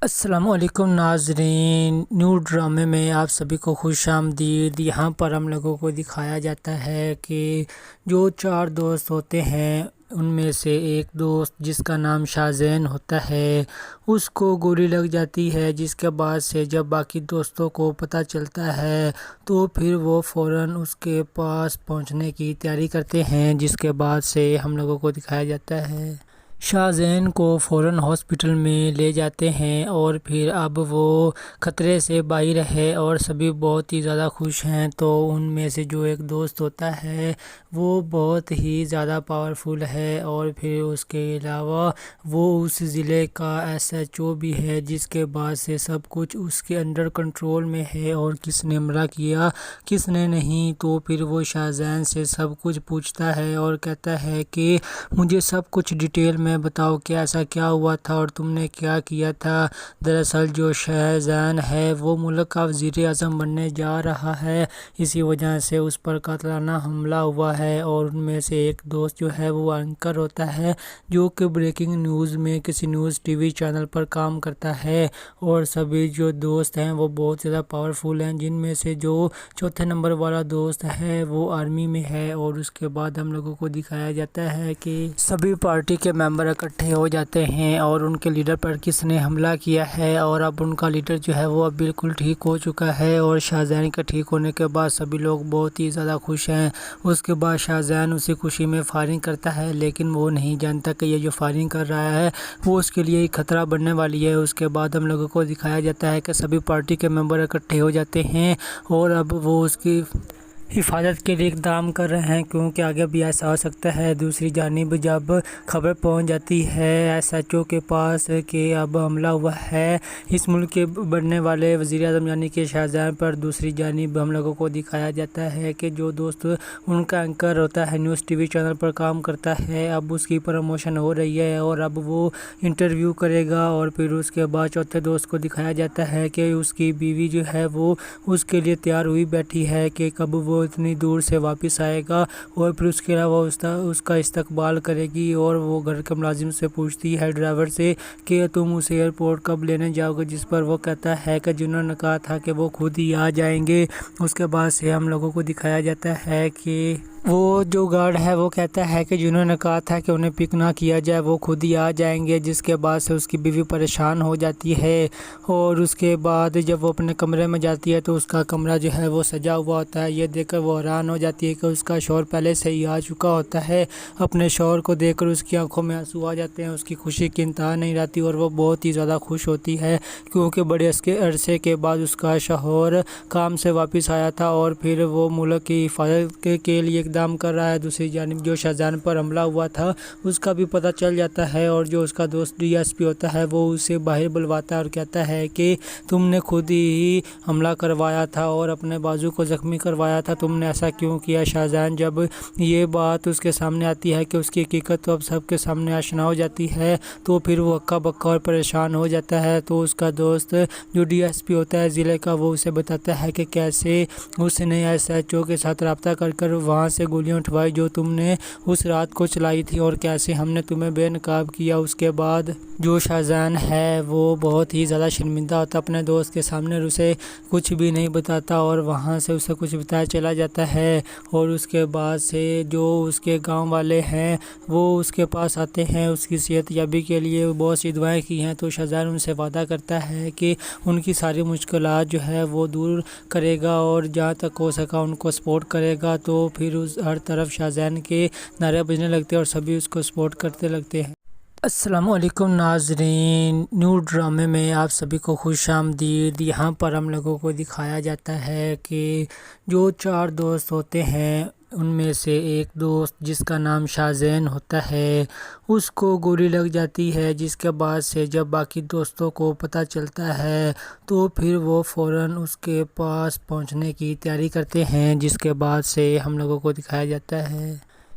السلام علیکم ناظرین، نیو ڈرامے میں آپ سبھی کو خوش آمدید۔ یہاں پر ہم لوگوں کو دکھایا جاتا ہے کہ جو 4 دوست ہوتے ہیں ان میں سے ایک دوست جس کا نام شاہزین ہوتا ہے اس کو گولی لگ جاتی ہے، جس کے بعد سے جب باقی دوستوں کو پتہ چلتا ہے تو پھر وہ فوراً اس کے پاس پہنچنے کی تیاری کرتے ہیں، جس کے بعد سے ہم لوگوں کو دکھایا جاتا ہے شاہزین کو فوراً ہاسپٹل میں لے جاتے ہیں اور پھر اب وہ خطرے سے باہر ہے اور سبھی بہت ہی زیادہ خوش ہیں۔ تو ان میں سے جو ایک دوست ہوتا ہے وہ بہت ہی زیادہ پاورفل ہے اور پھر اس کے علاوہ وہ اس ضلع کا SHO بھی ہے، جس کے بعد سے سب کچھ اس کے انڈر کنٹرول میں ہے اور کس نے حملہ کیا کس نے نہیں۔ تو پھر وہ شاہزین سے سب کچھ پوچھتا ہے اور کہتا ہے کہ مجھے سب کچھ ڈیٹیل میں بتاؤ کہ ایسا کیا ہوا تھا اور تم نے کیا کیا تھا۔ دراصل جو شاہزین ہے وہ ملک کا وزیر اعظم بننے جا رہا ہے، اسی وجہ سے اس پر قاتلانہ حملہ ہوا ہے۔ اور ان میں سے ایک دوست جو ہے وہ اینکر ہوتا ہے جو کہ بریکنگ نیوز میں کسی نیوز TV چینل پر کام کرتا ہے، اور سبھی جو دوست ہیں وہ بہت زیادہ پاورفل ہیں، جن میں سے جو چوتھے نمبر والا دوست ہے وہ آرمی میں ہے۔ اور اس کے بعد ہم لوگوں کو دکھایا جاتا ہے کہ سبھی پارٹی کے ممبر اکٹھے ہو جاتے ہیں اور ان کے لیڈر پر کس نے حملہ کیا ہے، اور اب ان کا لیڈر جو ہے وہ اب بالکل ٹھیک ہو چکا ہے۔ اور شاہزین کے ٹھیک ہونے کے بعد سبھی لوگ بہت ہی زیادہ خوش ہیں۔ اس کے بعد شاہزین اسی خوشی میں فائرنگ کرتا ہے، لیکن وہ نہیں جانتا کہ یہ جو فائرنگ کر رہا ہے وہ اس کے لیے ایک خطرہ بننے والی ہے۔ اس کے بعد ہم لوگوں کو دکھایا جاتا ہے کہ سبھی پارٹی کے ممبر اکٹھے ہو جاتے ہیں اور اب وہ اس کی حفاظت کے لیے اقدام کر رہے ہیں، کیونکہ آگے بھی ایسا ہو سکتا ہے۔ دوسری جانب جب خبر پہنچ جاتی ہے SHO کے پاس کہ اب حملہ ہوا ہے اس ملک کے بننے والے وزیر اعظم یعنی کہ شاہزین پر، دوسری جانب ہم لوگوں کو دکھایا جاتا ہے کہ جو دوست ان کا اینکر ہوتا ہے نیوز TV چینل پر کام کرتا ہے، اب اس کی پروموشن ہو رہی ہے اور اب وہ انٹرویو کرے گا۔ اور پھر اس کے بعد چوتھے دوست کو دکھایا جاتا ہے کہ اس کی بیوی جو ہے وہ اس کے لیے تیار ہوئی بیٹھی ہے کہ کب وہ اتنی دور سے واپس آئے گا، اور پھر اس کے علاوہ اس کا استقبال کرے گی۔ اور وہ گھر کے ملازم سے پوچھتی ہے، ڈرائیور سے، کہ تم اسے ایئرپورٹ کب لینے جاؤ گے، جس پر وہ کہتا ہے کہ جنہوں نے کہا تھا کہ وہ خود ہی آ جائیں گے۔ اس کے بعد سے ہم لوگوں کو دکھایا جاتا ہے کہ وہ جو گارڈ ہے وہ کہتا ہے کہ جنہوں نے کہا تھا کہ انہیں پک نہ کیا جائے وہ خود ہی آ جائیں گے، جس کے بعد سے اس کی بیوی پریشان ہو جاتی ہے۔ اور اس کے بعد جب وہ اپنے کمرے میں جاتی ہے تو اس کا کمرہ جو ہے وہ سجا ہوا ہوتا ہے، یہ دیکھ کر وہ حیران ہو جاتی ہے کہ اس کا شوہر پہلے سے ہی آ چکا ہوتا ہے۔ اپنے شوہر کو دیکھ کر اس کی آنکھوں میں آنسو آ جاتے ہیں، اس کی خوشی کی انتہا نہیں رہتی اور وہ بہت ہی زیادہ خوش ہوتی ہے، کیونکہ بڑے عرصے کے بعد اس کا شوہر کام سے واپس آیا تھا اور پھر وہ ملک کی حفاظت کے لیے اقدام کر رہا ہے۔ دوسری جانب جو شاہزین پر حملہ ہوا تھا اس کا بھی پتہ چل جاتا ہے، اور جو اس کا دوست DSP ہوتا ہے وہ اسے باہر بلواتا ہے اور کہتا ہے کہ تم نے خود ہی حملہ کروایا تھا اور اپنے بازو کو زخمی کروایا تھا، تم نے ایسا کیوں کیا؟ شاہزین جب یہ بات اس کے سامنے آتی ہے کہ اس کی حقیقت تو اب سب کے سامنے آشنا ہو جاتی ہے تو پھر وہ ہکا بکا اور پریشان ہو جاتا ہے۔ تو اس کا دوست جو DSP ہوتا ہے ضلع کا وہ اسے بتاتا ہے کہ کیسے اس نے SHO کے ساتھ رابطہ کر وہاں سے گولیاں اٹھوائی جو تم نے اس رات کو چلائی تھی، اور کیسے ہم نے تمہیں بے نقاب کیا۔ اس کے بعد جو شاہزین ہے وہ بہت ہی زیادہ شرمندہ ہوتا ہے اپنے دوست کے سامنے، اسے کچھ بھی نہیں بتاتا اور وہاں سے اسے کچھ بتایا چلا جاتا ہے۔ اور اس کے بعد سے جو اس کے گاؤں والے ہیں وہ اس کے پاس آتے ہیں اس کی صحت یابی کے لیے، بہت سی دعائیں کی ہیں، تو شاہزین ان سے وعدہ کرتا ہے کہ ان کی ساری مشکلات جو ہے وہ دور کرے گا اور جہاں تک ہو سکا ان کو سپورٹ کرے گا۔ تو پھر ہر طرف شاہزین کے نعرے بجنے لگتے ہیں اور سبھی اس کو سپورٹ کرتے لگتے ہیں۔ السلام علیکم ناظرین، نیو ڈرامے میں آپ سبھی کو خوش آمدید۔ یہاں پر ہم لوگوں کو دکھایا جاتا ہے کہ جو 4 دوست ہوتے ہیں ان میں سے ایک دوست جس کا نام شاہزین ہوتا ہے اس کو گولی لگ جاتی ہے، جس کے بعد سے جب باقی دوستوں کو پتہ چلتا ہے تو پھر وہ فوراً اس کے پاس پہنچنے کی تیاری کرتے ہیں، جس کے بعد سے ہم لوگوں کو دکھایا جاتا ہے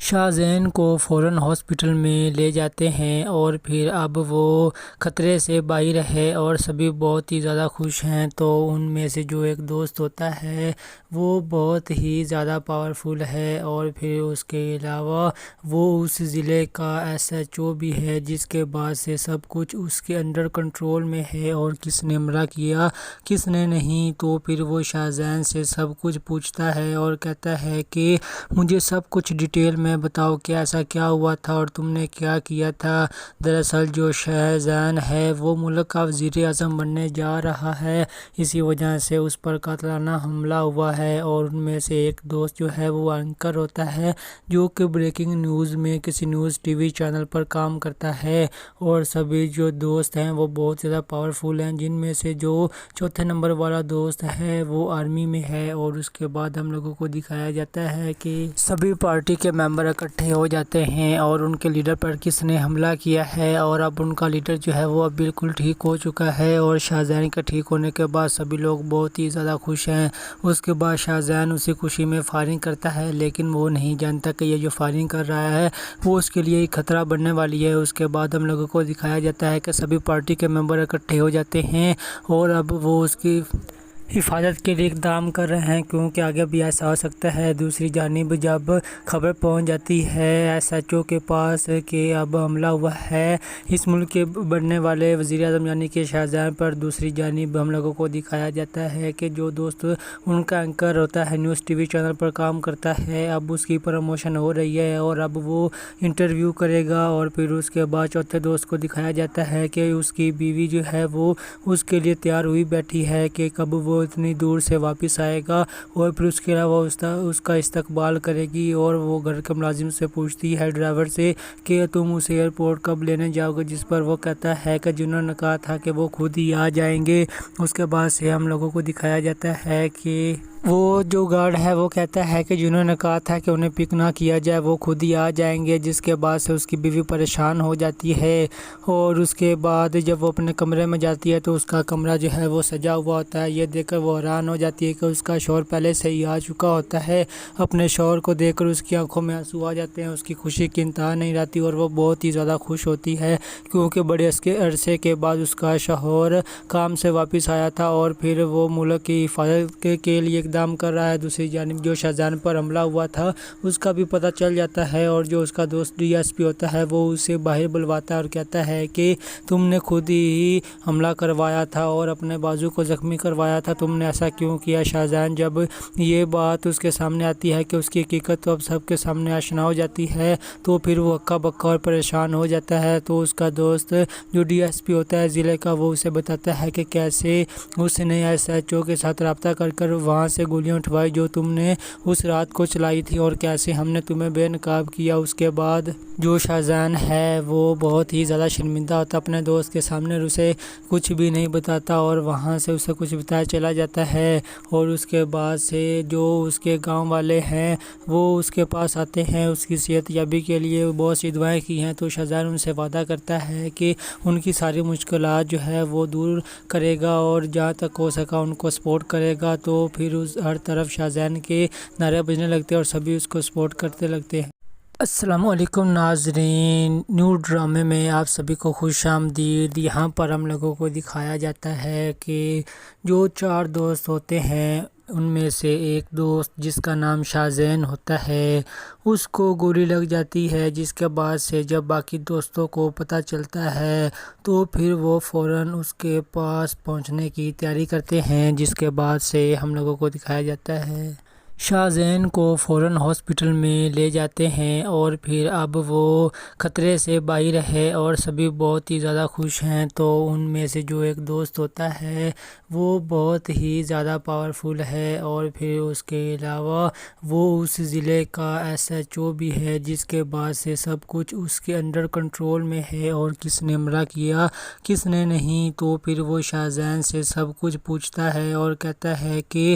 شاہزین کو فوراً ہاسپٹل میں لے جاتے ہیں اور پھر اب وہ خطرے سے باہر ہے اور سبھی بہت ہی زیادہ خوش ہیں۔ تو ان میں سے جو ایک دوست ہوتا ہے وہ بہت ہی زیادہ پاورفل ہے اور پھر اس کے علاوہ وہ اس ضلع کا SHO بھی ہے، جس کے بعد سے سب کچھ اس کے انڈر کنٹرول میں ہے اور کس نے حملہ کیا کس نے نہیں۔ تو پھر وہ شاہزین سے سب کچھ پوچھتا ہے اور کہتا ہے کہ مجھے سب کچھ ڈیٹیل میں بتاؤ کہ ایسا کیا ہوا تھا اور تم نے کیا کیا تھا۔ دراصل جو شاہزین ہے وہ ملک کا وزیر اعظم بننے جا رہا ہے، اسی وجہ سے اس پر قاتلانہ حملہ ہوا ہے۔ اور ان میں سے ایک دوست جو ہے وہ اینکر ہوتا ہے جو کہ بریکنگ نیوز میں کسی نیوز TV چینل پر کام کرتا ہے، اور سبھی جو دوست ہیں وہ بہت زیادہ پاورفل ہیں، جن میں سے جو چوتھے نمبر والا دوست ہے وہ آرمی میں ہے۔ اور اس کے بعد ہم لوگوں کو دکھایا جاتا ہے کہ سبھی پارٹی کے ممبر اکٹھے ہو جاتے ہیں اور ان کے لیڈر پر کس نے حملہ کیا ہے، اور اب ان کا لیڈر جو ہے وہ اب بالکل ٹھیک ہو چکا ہے۔ اور شاہزین کے ٹھیک ہونے کے بعد سبھی لوگ بہت ہی زیادہ خوش ہیں۔ اس کے بعد شاہزین اسی خوشی میں فائرنگ کرتا ہے، لیکن وہ نہیں جانتا کہ یہ جو فائرنگ کر رہا ہے وہ اس کے لیے ایک خطرہ بننے والی ہے۔ اس کے بعد ہم لوگوں کو دکھایا جاتا ہے کہ سبھی پارٹی کے ممبر اکٹھے ہو جاتے ہیں اور اب وہ اس کی حفاظت کے لیے اقدام کر رہے ہیں، کیونکہ آگے بھی ایسا ہو سکتا ہے۔ دوسری جانب جب خبر پہنچ جاتی ہے SHO کے پاس کہ اب حملہ ہوا ہے اس ملک کے بننے والے وزیر اعظم یعنی کہ شاہزین پر، دوسری جانب ہم لوگوں کو دکھایا جاتا ہے کہ جو دوست ان کا اینکر ہوتا ہے نیوز TV چینل پر کام کرتا ہے، اب اس کی پروموشن ہو رہی ہے اور اب وہ انٹرویو کرے گا۔ اور پھر اس کے بعد چوتھے دوست کو دکھایا جاتا ہے کہ اس کی بیوی جو ہے وہ اس کے لیے تیار ہوئی بیٹھی ہے کہ کب وہ اتنی دور سے واپس آئے گا، اور پھر اس کے علاوہ اس کا استقبال کرے گی۔ اور وہ گھر کے ملازم سے پوچھتی ہے، ڈرائیور سے، کہ تم اسے ایئرپورٹ کب لینے جاؤ گے، جس پر وہ کہتا ہے کہ جنہوں نے کہا تھا کہ وہ خود ہی آ جائیں گے۔ اس کے بعد سے ہم لوگوں کو دکھایا جاتا ہے کہ وہ جو گارڈ ہے وہ کہتا ہے کہ جنہوں نے کہا تھا کہ انہیں پک نہ کیا جائے وہ خود ہی آ جائیں گے، جس کے بعد سے اس کی بیوی پریشان ہو جاتی ہے۔ اور اس کے بعد جب وہ اپنے کمرے میں جاتی ہے تو اس کا کمرہ جو ہے وہ سجا ہوا ہوتا ہے، یہ دیکھ کر وہ حیران ہو جاتی ہے کہ اس کا شوہر پہلے سے ہی آ چکا ہوتا ہے۔ اپنے شوہر کو دیکھ کر اس کی آنکھوں میں آنسو آ جاتے ہیں، اس کی خوشی کی انتہا نہیں رہتی اور وہ بہت ہی زیادہ خوش ہوتی ہے، کیونکہ بڑے عرصے کے بعد اس کا شوہر کام سے واپس آیا تھا اور پھر وہ ملک کی حفاظت کے لیے اقدام کر رہا ہے۔ دوسری جانب جو شاہزین پر حملہ ہوا تھا اس کا بھی پتہ چل جاتا ہے، اور جو اس کا دوست DSP ہوتا ہے وہ اسے باہر بلواتا ہے اور کہتا ہے کہ تم نے خود ہی حملہ کروایا تھا اور اپنے بازو کو زخمی کروایا تھا، تم نے ایسا کیوں کیا؟ شاہزین جب یہ بات اس کے سامنے آتی ہے کہ اس کی حقیقت تو اب سب کے سامنے آشنا ہو جاتی ہے، تو پھر وہ ہکا بکا اور پریشان ہو جاتا ہے۔ تو اس کا دوست جو DSP ہوتا ہے ضلع کا وہ اسے بتاتا ہے کہ کیسے اس نے SHO کے ساتھ رابطہ کر وہاں سے گولیاں اٹھوائی جو تم نے اس رات کو چلائی تھی، اور کیسے ہم نے تمہیں بے نقاب کیا۔ اس کے بعد جو شاہزین ہے وہ بہت ہی زیادہ شرمندہ ہوتا اپنے دوست کے سامنے، اسے کچھ بھی نہیں بتاتا اور وہاں سے اسے کچھ بتایا چلا جاتا ہے۔ اور اس کے بعد سے جو اس کے گاؤں والے ہیں وہ اس کے پاس آتے ہیں اس کی صحت یابی کے لیے، بہت سی دعائیں کی ہیں۔ تو شاہزین ان سے وعدہ کرتا ہے کہ ان کی ساری مشکلات جو ہے وہ دور کرے گا اور جہاں تک ہو سکا ان کو سپورٹ کرے گا۔ تو پھر ہر طرف شاہزین کے نعرے بجنے لگتے ہیں اور سبھی اس کو سپورٹ کرتے لگتے ہیں۔ السلام علیکم ناظرین، نیو ڈرامے میں آپ سبھی کو خوش آمدید۔ یہاں پر ہم لوگوں کو دکھایا جاتا ہے کہ جو 4 دوست ہوتے ہیں ان میں سے ایک دوست جس کا نام شاہزین ہوتا ہے اس کو گولی لگ جاتی ہے، جس کے بعد سے جب باقی دوستوں کو پتہ چلتا ہے تو پھر وہ فوراً اس کے پاس پہنچنے کی تیاری کرتے ہیں، جس کے بعد سے ہم لوگوں کو دکھایا جاتا ہے شاہزین کو فوراً ہاسپٹل میں لے جاتے ہیں اور پھر اب وہ خطرے سے باہر ہے اور سبھی بہت ہی زیادہ خوش ہیں۔ تو ان میں سے جو ایک دوست ہوتا ہے وہ بہت ہی زیادہ پاورفل ہے اور پھر اس کے علاوہ وہ اس ضلع کا SHO بھی ہے، جس کے بعد سے سب کچھ اس کے انڈر کنٹرول میں ہے اور کس نے حملہ کیا کس نے نہیں۔ تو پھر وہ شاہزین سے سب کچھ پوچھتا ہے اور کہتا ہے کہ